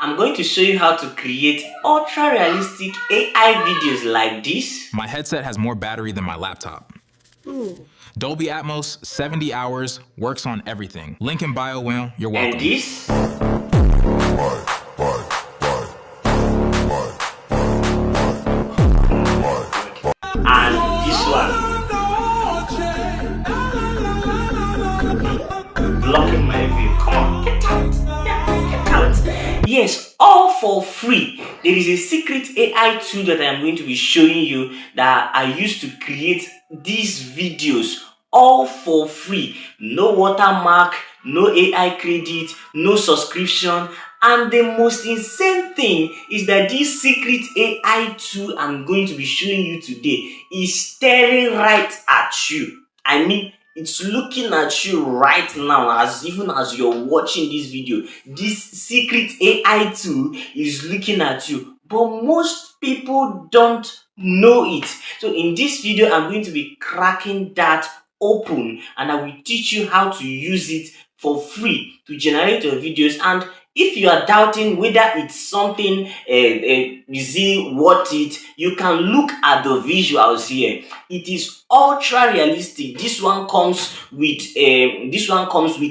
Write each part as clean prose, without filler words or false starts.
I'm going to show you how to create ultra realistic AI videos like this. My headset has more battery than my laptop. Dolby Atmos, 70 hours, works on everything. Link in bio, Will. You're welcome. And this. And this one. Blocking my view. Come on, get out. Get out. Yes, all for free. There is a secret AI tool that I am going to be showing you that I use to create these videos all for free. No watermark, no AI credit, no subscription. And the most insane thing is that this secret AI tool I'm going to be showing you today is staring right at you. I mean, it's looking at you right now, even as you're watching this video. This secret AI tool is looking at you, but most people don't know it. So in this video, I'm going to be cracking that open, and I will teach you how to use it for free to generate your videos. And if you are doubting whether it's something is it worth it, you can look at the visuals here. It is ultra realistic. This one comes with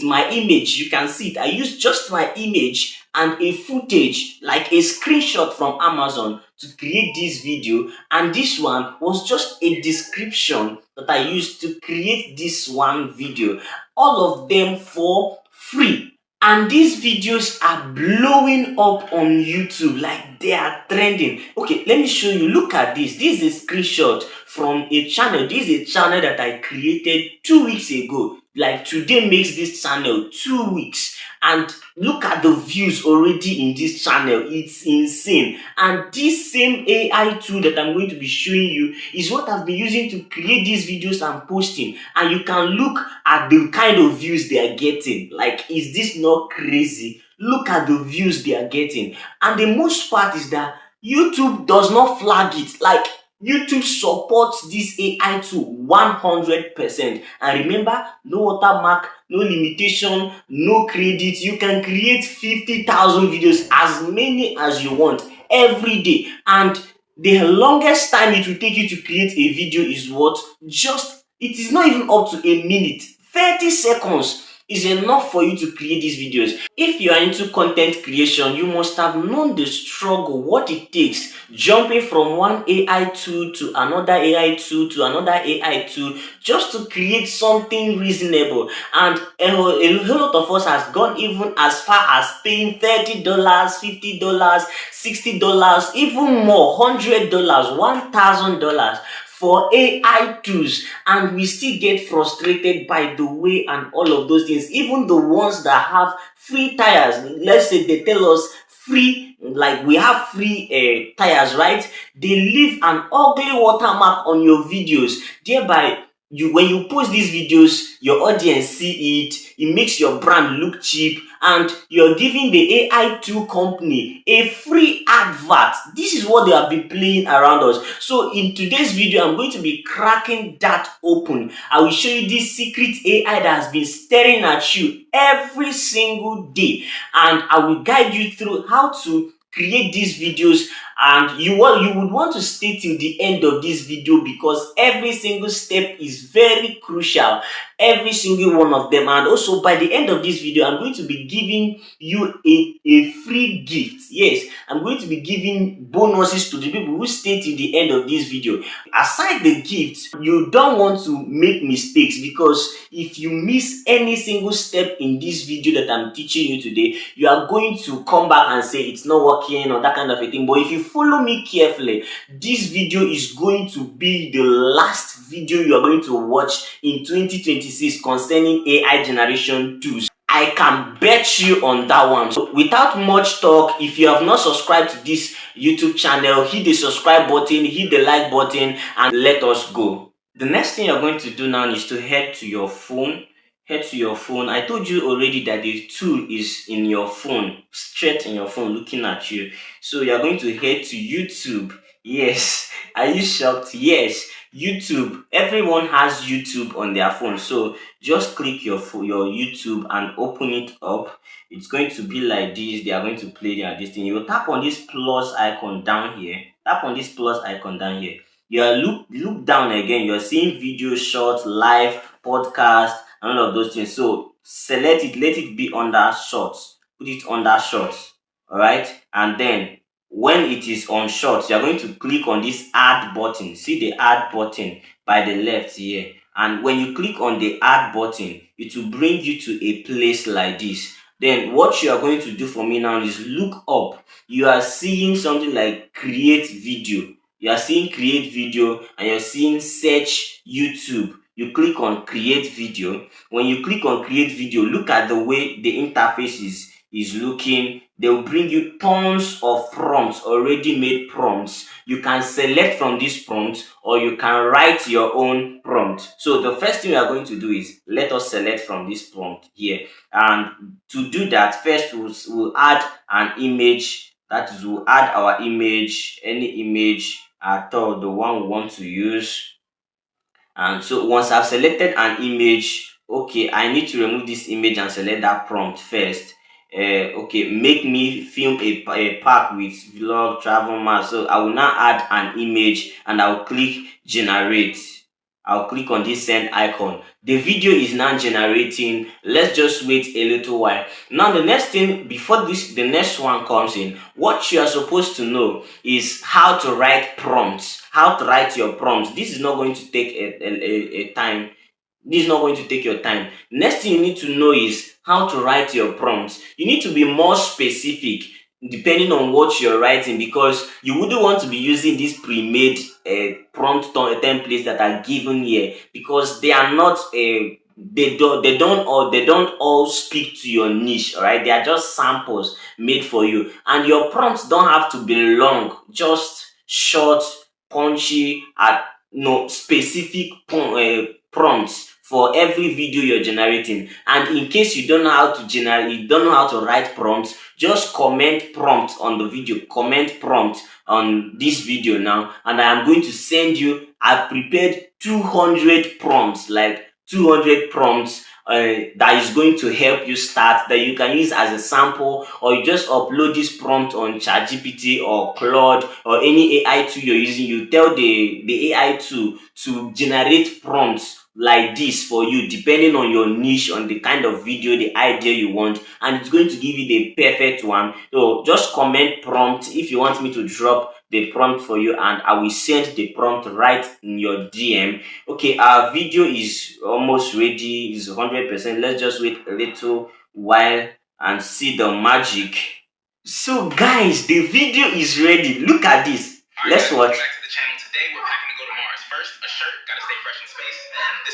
my image. You can see it. I use just my image and a footage, like a screenshot from Amazon, to create this video. And this one was just a description that I used to create this one video. All of them for free. And these videos are blowing up on YouTube, like they are trending. Okay, let me show you. Look at this. This is a screenshot from a channel. This is a channel that I created 2 weeks ago. Like today makes this channel 2 weeks. And look at the views already in this channel. It's insane. And this same AI tool that I'm going to be showing you is what I've been using to create these videos and posting. And you can look at the kind of views they are getting. Like, is this not crazy? Look at the views they are getting. And the most part is that YouTube does not flag it. Like, YouTube supports this AI tool 100%. And remember, no watermark, no limitation, no credit. You can create 50,000 videos, as many as you want, every day. And the longest time it will take you to create a video is what? It is not even up to a minute. 30 seconds is enough for you to create these videos. If you are into content creation, you must have known the struggle, what it takes, jumping from one AI tool to another AI tool to another AI tool, just to create something reasonable. And a whole lot of us has gone even as far as paying $30, $50, $60, even more, $100, $1,000 for AI tools, and we still get frustrated by the way and all of those things. Even the ones that have free tires, let's say they tell us free, like we have free tires, right? They leave an ugly watermark on your videos, thereby when you post these videos, your audience see it, it makes your brand look cheap, and you're giving the AI tool company a free advert. This is what they have been playing around us. So in today's video, I'm going to be cracking that open. I will show you this secret AI that has been staring at you every single day, and I will guide you through how to create these videos. And you would want to stay till the end of this video, because every single step is very crucial, every single one of them. And also, by the end of this video, I'm going to be giving you a free gift. Yes, I'm going to be giving bonuses to the people who stay till the end of this video. Aside the gift, you don't want to make mistakes, because if you miss any single step in this video that I'm teaching you today, you are going to come back and say it's not working or that kind of a thing. But if you follow me carefully, this video is going to be the last video you are going to watch in 2026 concerning AI generation tools. I can bet you on that one. So without much talk, if you have not subscribed to this YouTube channel, hit the subscribe button, hit the like button, and let us go. The next thing you're going to do now is to head to your phone. I told you already that the tool is in your phone, straight in your phone, looking at you. So you're going to head to YouTube. Yes, are you shocked? Yes, YouTube. Everyone has YouTube on their phone, so just click your YouTube and open it up. It's going to be like this. They are going to play this thing. You will tap on this plus icon down here. Tap on this plus icon down here. You are look down again. You are seeing video, short, live, podcast, and all of those things. So select it. Let it be under shorts. Put it under shorts. All right, and then when it is on shorts, you are going to click on this add button. See the add button by the left here, and when you click on the add button, it will bring you to a place like this. Then what you are going to do for me now is look up. You are seeing something like create video. You are seeing create video, and you're seeing search YouTube. You click on create video. When you click on create video, look at the way the interface is looking. They will bring you tons of prompts, already made prompts. You can select from this prompt, or you can write your own prompt. So the first thing we are going to do is let us select from this prompt here. And to do that, first we'll add an image. That is, we'll add our image, any image at all, the one we want to use. And so once I've selected an image, okay, I need to remove this image and select that prompt first. Okay, make me film a park with vlog travel map. So I will now add an image, and I'll click generate. I'll click on this send icon. The video is now generating. Let's just wait a little while. Now the next thing, before the next one comes in, what you are supposed to know is how to write prompts, how to write your prompts. This is not going to take a time. This is not going to take your time. Next thing you need to know is how to write your prompts. You need to be more specific depending on what you're writing, because you wouldn't want to be using these pre-made prompt templates that are given here, because they are not they don't all speak to your niche. All right, they are just samples made for you, and your prompts don't have to be long, just short, punchy, at no specific prompts for every video you're generating. And in case you don't know how to generate, you don't know how to write prompts, just comment prompt on the video, comment prompt on this video now, and I am going to send you, I've prepared 200 prompts, like 200 prompts that is going to help you start, that you can use as a sample, or you just upload this prompt on ChatGPT or Claude or any AI tool you're using. You tell the AI tool to generate prompts like this for you, depending on your niche, on the kind of video, the idea you want, and it's going to give you the perfect one. So just comment prompt if you want me to drop the prompt for you, and I will send the prompt right in your DM. Okay, our video is almost ready, is 100%. Let's just wait a little while and see the magic. So guys, the video is ready. Look at this. Let's watch. Back to the channel. Today we're packing to go to Mars. First, a shirt, gotta stay fresh in space.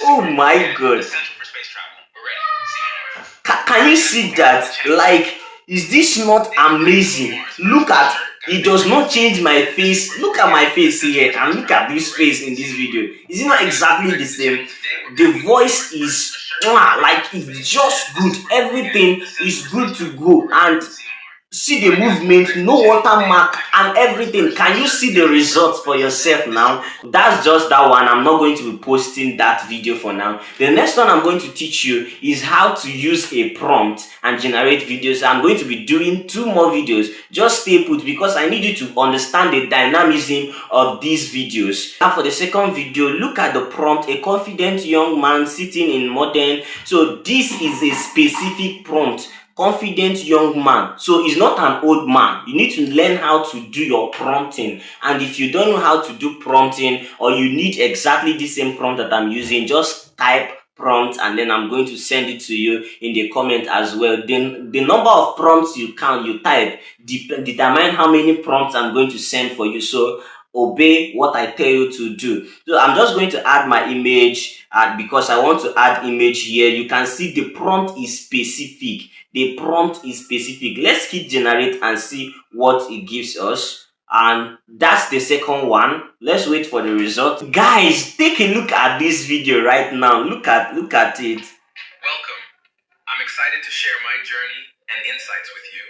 Oh my god. Essential for space travel. We're ready. See you on Mars. Can you see that? Like, is this not amazing? Look at, it does not change my face. Look at my face here, and look at this face in this video. Is it not exactly the same? The voice is like, it's just good. Everything is good to go, and see the movement, no watermark and everything. Can you see the results for yourself now? That's just that one. I'm not going to be posting that video for now. The next one I'm going to teach you is how to use a prompt and generate videos. I'm going to be doing 2 more videos. Just stay put, because I need you to understand the dynamism of these videos. Now for the second video, look at the prompt: a confident young man sitting in modern. So this is a specific prompt. Confident young man. So he's not an old man. You need to learn how to do your prompting. And if you don't know how to do prompting, or you need exactly the same prompt that I'm using, just type prompt, and then I'm going to send it to you in the comment as well. Then the number of prompts you type determine how many prompts I'm going to send for you. So obey what I tell you to do. So I'm just going to add my image, because I want to add image here. You can see the prompt is specific. The prompt is specific. Let's hit generate and see what it gives us. And that's the second one. Let's wait for the result. Guys, take a look at this video right now. Look at it. Welcome. I'm excited to share my journey and insights with you.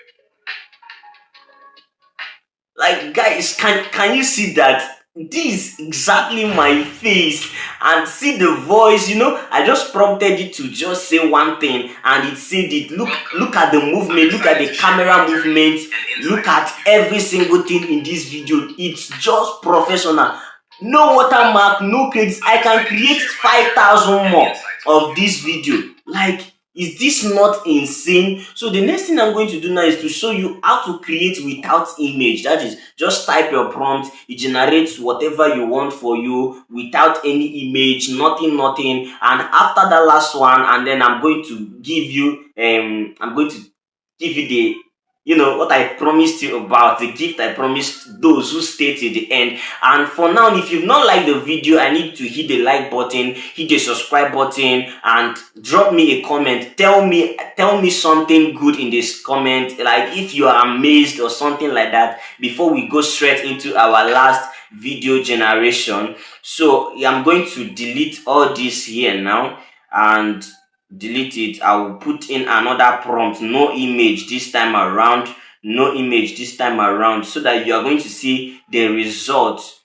Like, guys, can you see that? this exactly my face, and see the voice. I just prompted it to just say one thing and it said it. Look at the movement, look at the camera movement, look at every single thing in this video. It's just professional. No watermark, no credits. I can create 5,000 more of this video. Like, is this not insane? So the next thing I'm going to do now is to show you how to create without image. That is, just type your prompt, it generates whatever you want for you without any image, nothing. And after that last one, and then I'm going to give you the what I promised you about, the gift I promised those who stay till the end. And for now, if you've not liked the video, I need to hit the like button, hit the subscribe button, and drop me a comment. Tell me something good in this comment, like if you are amazed or something like that, before we go straight into our last video generation. So I'm going to delete all this here now and delete it. I will put in another prompt, no image this time around, so that you are going to see the result.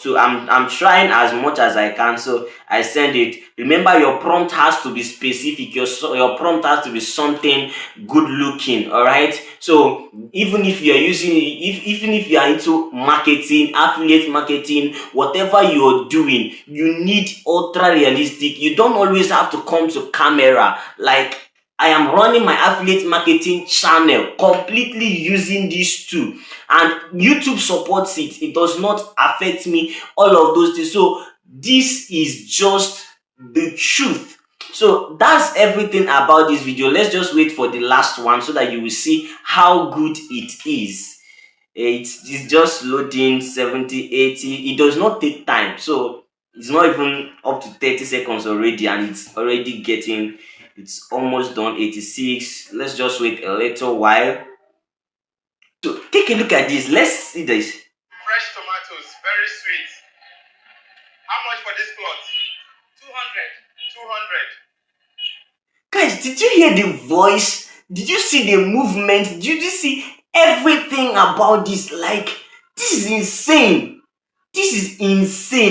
So I'm trying as much as I can. So I send it. Remember, your prompt has to be specific. Your prompt has to be something good looking. All right. So even if you are even if you are into marketing, affiliate marketing, whatever you're doing, you need ultra realistic. You don't always have to come to camera. Like, I am running my affiliate marketing channel completely using this tool, and YouTube supports it. It does not affect me, all of those things. So this is just the truth. So that's everything about this video. Let's just wait for the last one so that you will see how good it is. It's just loading 70, 80. It does not take time. So it's not even up to 30 seconds already, and it's almost done. 86. Let's just wait a little while. So take a look at this. Let's see this. Fresh tomatoes, very sweet. How much for this plot? 200. Guys, did you hear the voice? Did you see the movement? Did you see everything about this? Like, this is insane.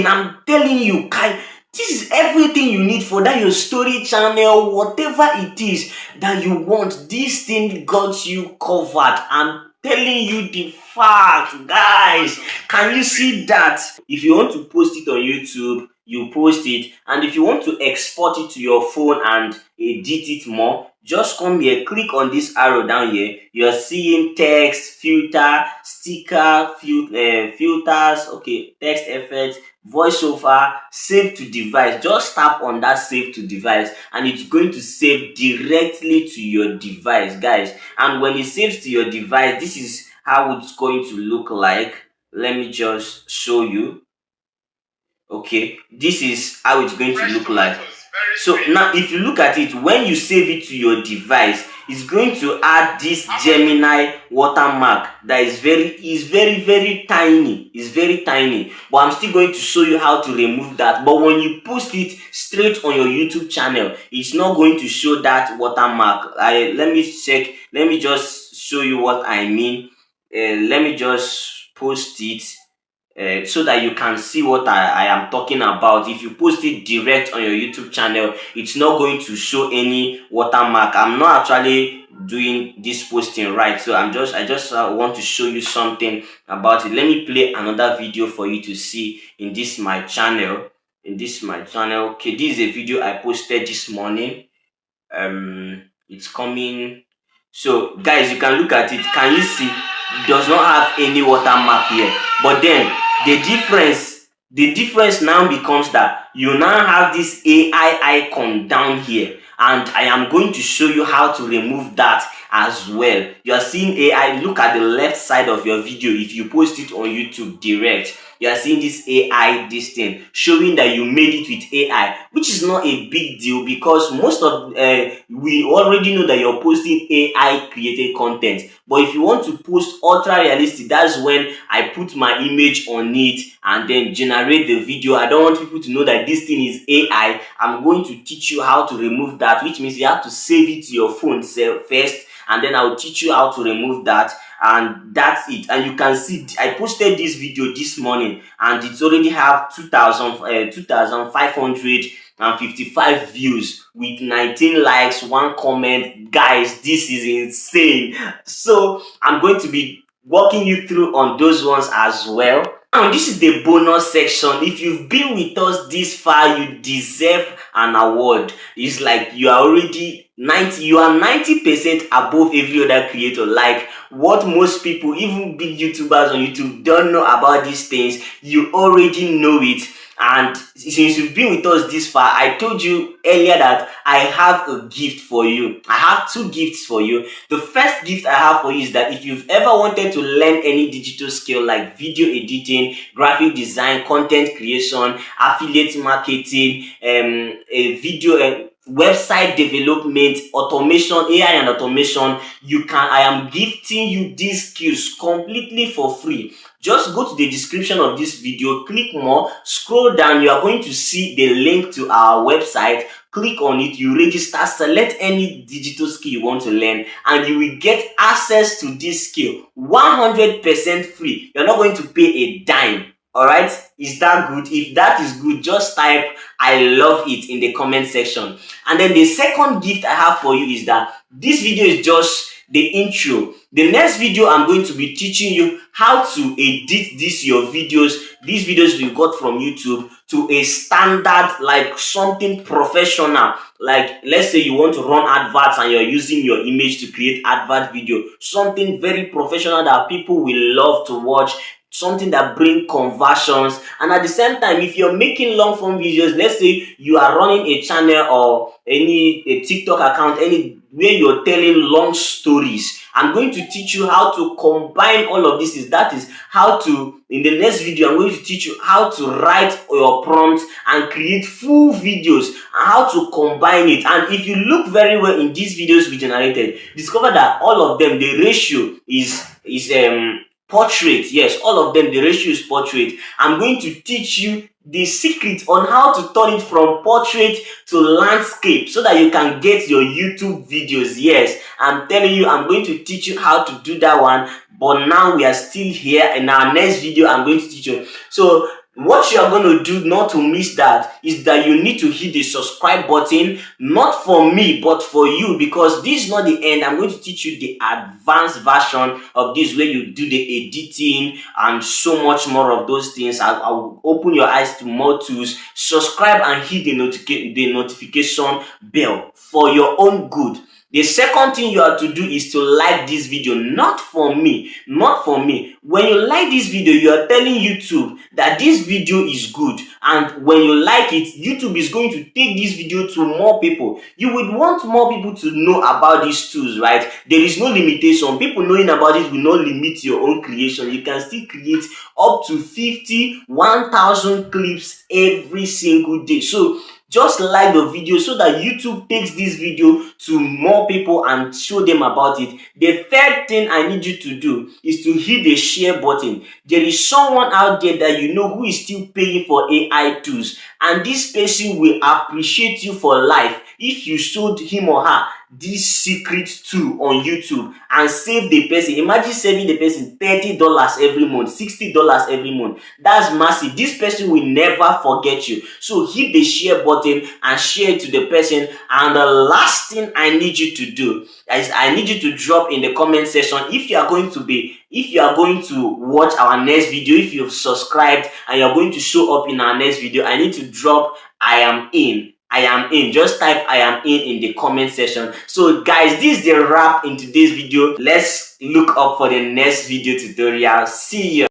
I'm telling you, Kai. This is everything you need for that your story channel, whatever it is that you want. This thing got you covered. I'm telling you the fact, guys. Can you see that? If you want to post it on YouTube, you post it, and if you want to export it to your phone and edit it more, just come here, click on this arrow down here. You are seeing text, filter, sticker, filters, okay, text effects, voiceover, save to device. Just tap on that save to device and it's going to save directly to your device, guys. And when it saves to your device, this is how it's going to look like. Let me just show you. Okay, this is how it's going to look like. So now if you look at it, when you save it to your device, it's going to add this Gemini watermark that is very tiny. It's very tiny, but I'm still going to show you how to remove that. But when you post it straight on your YouTube channel, it's not going to show that watermark. Let me just show you what I mean. Let me just post it so that you can see what I am talking about. If you post it direct on your YouTube channel, it's not going to show any watermark. I'm not actually doing this posting right, so I just want to show you something about it. Let me play another video for you to see in this my channel. Okay, this is a video I posted this morning. It's coming. So guys, you can look at it. Can you see? It does not have any watermark here, but then the difference now becomes that you now have this AI icon down here, and I am going to show you how to remove that as well. You are seeing AI. Look at the left side of your video. If you post it on YouTube direct, you are seeing this AI, this thing showing that you made it with AI, which is not a big deal because most of we already know that you're posting AI created content. But if you want to post ultra realistic, that's when I put my image on it and then generate the video. I don't want people to know that this thing is AI. I'm going to teach you how to remove that, which means you have to save it to your phone first, and then I'll teach you how to remove that. and that's it. And you can see I posted this video this morning and it's already have 2,555 views with 19 likes, 1 comment. Guys, this is insane. So I'm going to be walking you through on those ones as well. Now, this is the bonus section. If you've been with us this far, you deserve an award. It's like you are already 90% above every other creator. Like what most people, even big YouTubers on YouTube, don't know about these things, you already know it. And since you've been with us this far, I told you earlier that I have a gift for you. I have 2 gifts for you. The first gift I have for you is that if you've ever wanted to learn any digital skill like video editing, graphic design, content creation, affiliate marketing, website development, automation, AI and automation, I am gifting you these skills completely for free. Just go to the description of this video, click more, scroll down, you are going to see the link to our website. Click on it, you register, select any digital skill you want to learn, and you will get access to this skill 100% free. You're not going to pay a dime. Alright, is that good? If that is good, just type I love it in the comment section. And then the second gift I have for you is that this video is just the intro. The next video I'm going to be teaching you how to edit your videos, these videos we got from YouTube, to a standard, like something professional. Like let's say you want to run adverts and you're using your image to create advert video, something very professional that people will love to watch, something that bring conversions. And at the same time, if you're making long form videos, let's say you are running a channel or a TikTok account, where you're telling long stories, I'm going to teach you how to combine all of this. That is how to, in the next video, I'm going to teach you how to write your prompts and create full videos and how to combine it. And if you look very well in these videos we generated, discover that all of them, the ratio is portrait. Yes, all of them, the ratio is portrait. I'm going to teach you the secret on how to turn it from portrait to landscape so that you can get your YouTube videos. Yes, I'm telling you, I'm going to teach you how to do that one. But now we are still here. In our next video, I'm going to teach you. So what you are going to do not to miss that is that you need to hit the subscribe button, not for me but for you, because this is not the end. I'm going to teach you the advanced version of this where you do the editing and so much more of those things. I'll open your eyes to more tools. Subscribe and hit the notification bell for your own good. The second thing you have to do is to like this video, not for me, not for me. When you like this video, you are telling YouTube that this video is good, and when you like it, YouTube is going to take this video to more people. You would want more people to know about these tools, right? There is no limitation. People knowing about it will not limit your own creation. You can still create up to 50, 1,000 clips every single day. So just like the video so that YouTube takes this video to more people and show them about it. The third thing I need you to do is to hit the share button. There is someone out there that you know who is still paying for AI tools, and this person will appreciate you for life if you showed him or her this secret tool on YouTube and save the person. Imagine saving the person $30 every month, $60 every month. That's massive. This person will never forget you. So hit the share button and share it to the person. And the last thing I need you to do is I need you to drop in the comment section if you are going to watch our next video. If you've subscribed and you're going to show up in our next video, I need to drop I am in. I am in. Just type I am in the comment section. So guys, this is the wrap in today's video. Let's look up for the next video tutorial. See you.